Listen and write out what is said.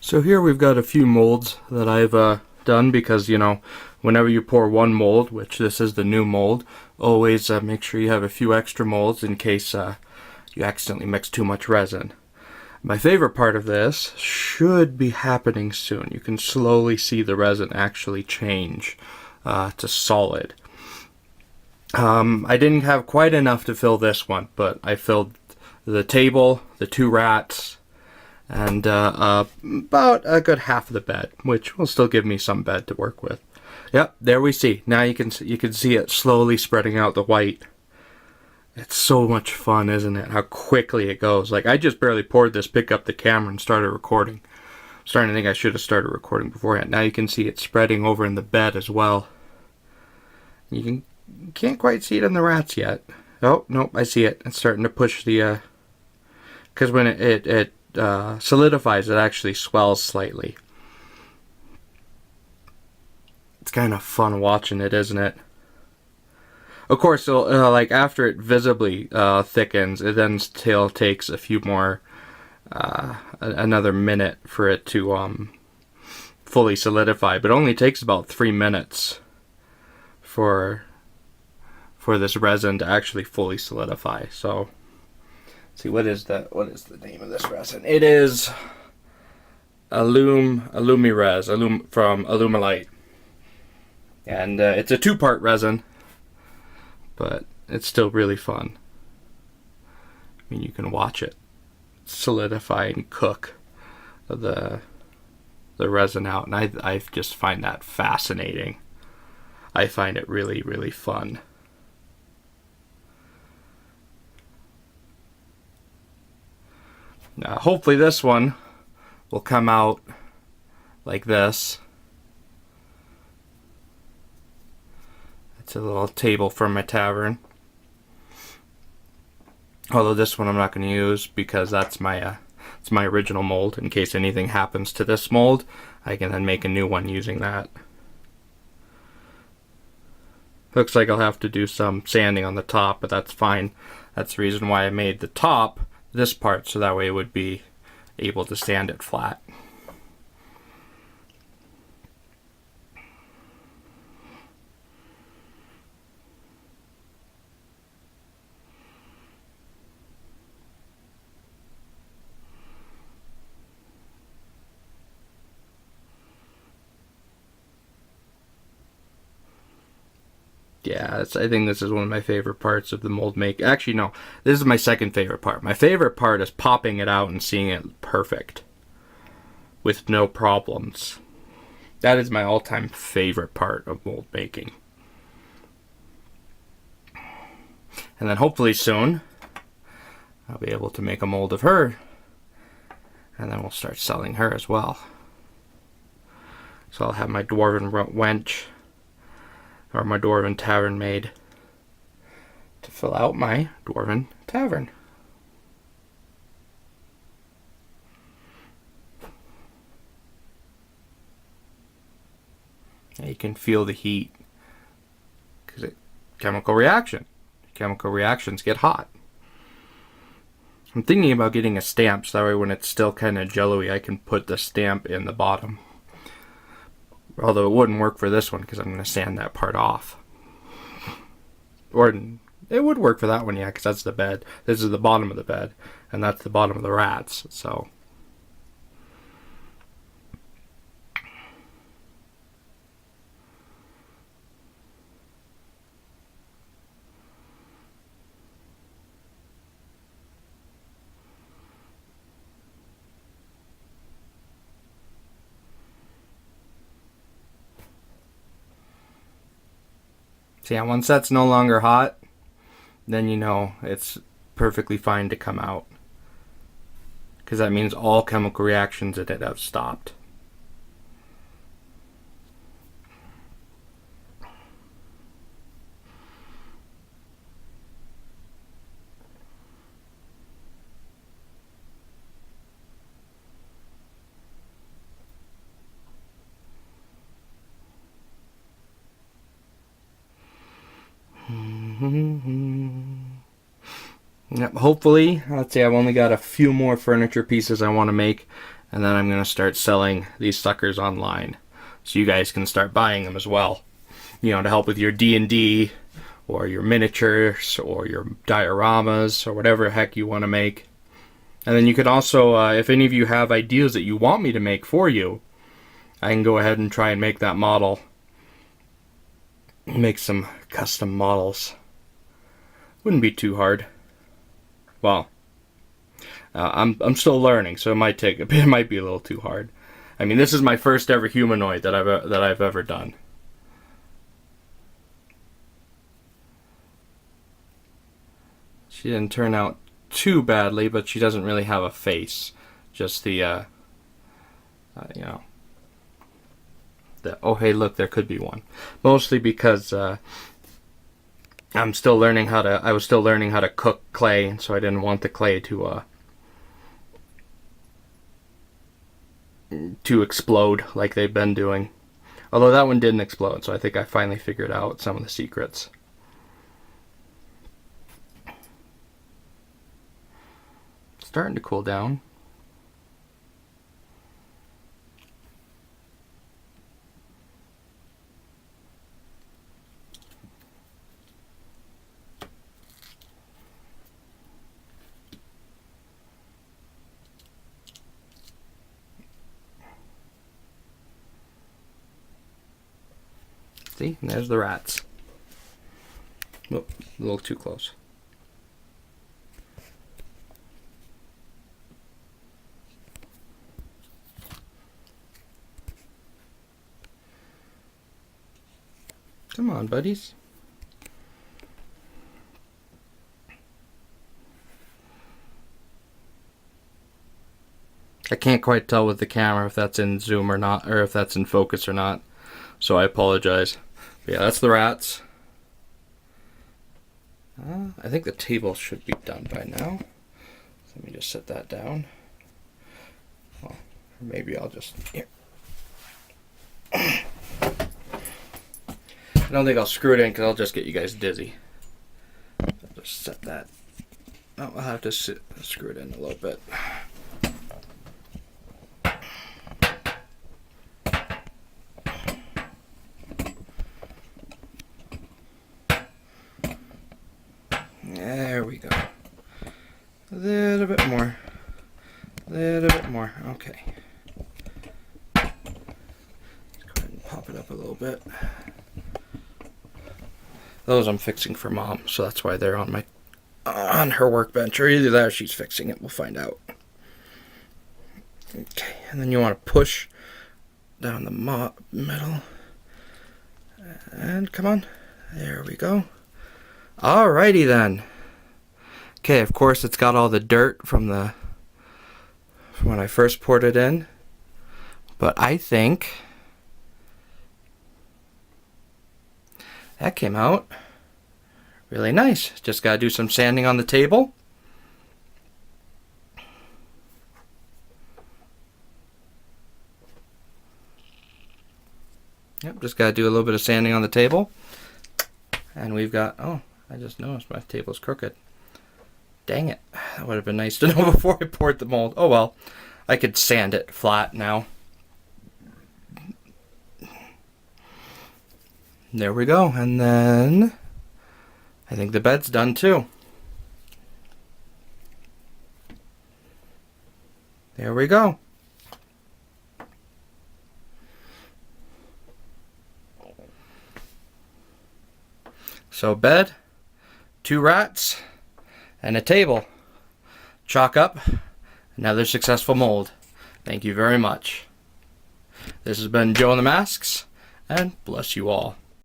So here we've got a few molds that I've done because, whenever you pour one mold, which this is the new mold, always make sure you have a few extra molds in case you accidentally mix too much resin. My favorite part of this should be happening soon. You can slowly see the resin actually change to solid. I didn't have quite enough to fill this one, but I filled the table, the two rats, and about a good half of the bed, which will still give me some bed to work with. Yep, there we see. Now you can see it slowly spreading out the white. It's so much fun, isn't it? How quickly it goes. Like, I just barely poured this, picked up the camera, and started recording. I'm starting to think I should have started recording beforehand. Now you can see it spreading over in the bed as well. You can't quite see it in the rats yet. Oh, nope, I see it. It's starting to push the... because when it solidifies, it actually swells slightly. It's kind of fun watching it, isn't it? Of course, like after it visibly thickens, it then still takes a few more, another minute for it to fully solidify. But it only takes about 3 minutes for this resin to actually fully solidify. So, let's see, what is the name of this resin? It is Allumirez from Alumilite, and it's a 2-part resin. But it's still really fun. I mean, you can watch it solidify and cook the resin out, and I just find that fascinating. I find it really, really fun. Now, hopefully this one will come out like this. It's a little table from my tavern. Although this one I'm not going to use because that's my it's my original mold. In case anything happens to this mold, I can then make a new one using that. Looks like I'll have to do some sanding on the top, but that's fine. That's the reason why I made the top this part, so that way it would be able to sand it flat. Yeah, I think this is one of my favorite parts of the mold make. Actually, no, this is my second favorite part. My favorite part is popping it out and seeing it perfect with no problems. That is my all-time favorite part of mold making. And then hopefully soon, I'll be able to make a mold of her. And then we'll start selling her as well. So I'll have my dwarven wench, or my dwarven tavern made to fill out my dwarven tavern. Now you can feel the heat because it's chemical reaction. Chemical reactions get hot. I'm thinking about getting a stamp so that way when it's still kind of jello-y, I can put the stamp in the bottom. Although it wouldn't work for this one because I'm going to sand that part off. Or it would work for that one, yeah, because that's the bed. This is the bottom of the bed, and that's the bottom of the rats, so. So yeah, once that's no longer hot, then you know it's perfectly fine to come out. Because that means all chemical reactions in it have stopped. Yep, hopefully, let's say I've only got a few more furniture pieces I want to make, and then I'm going to start selling these suckers online. So you guys can start buying them as well. You know, to help with your D&D, or your miniatures, or your dioramas, or whatever heck you want to make. And then you could also, if any of you have ideas that you want me to make for you, I can go ahead and try and make that model. Make some custom models. Wouldn't be too hard. Well, I'm still learning, so it might be a little too hard. I mean, this is my first ever humanoid that I've ever done. She didn't turn out too badly, but she doesn't really have a face. Just the you know. Oh, hey, look, there could be one. Mostly because I was still learning how to cook clay, and so I didn't want the clay to explode like they've been doing. Although that one didn't explode, so I think I finally figured out some of the secrets. It's starting to cool down. See, and there's the rats. Oh, a little too close. Come on, buddies. I can't quite tell with the camera if that's in zoom or not, or if that's in focus or not, so I apologize. But yeah, that's the rats. I think the table should be done by now. Let me just set that down. Well, maybe I'll just... Here. I don't think I'll screw it in because I'll just get you guys dizzy. I'll just set that. Oh, I'll have to screw it in a little bit. There we go. A little bit more. A little bit more. Okay. Let's go ahead and pop it up a little bit. Those I'm fixing for Mom, so that's why they're on her workbench, or either that or she's fixing it. We'll find out. Okay, and then you want to push down the metal, and come on, there we go. Alrighty then. Okay, of course it's got all the dirt from when I first poured it in, but I think that came out really nice. Just gotta do some sanding on the table. Yep, just gotta do a little bit of sanding on the table. And we've got, oh, I just noticed my table's crooked. Dang it. That would have been nice to know before I poured the mold. Oh well, I could sand it flat now. There we go. And then I think the bed's done too. There we go. So bed, 2 rats, and a table. Chalk up another successful mold. Thank you very much. This has been Joe and the Masks, and bless you all.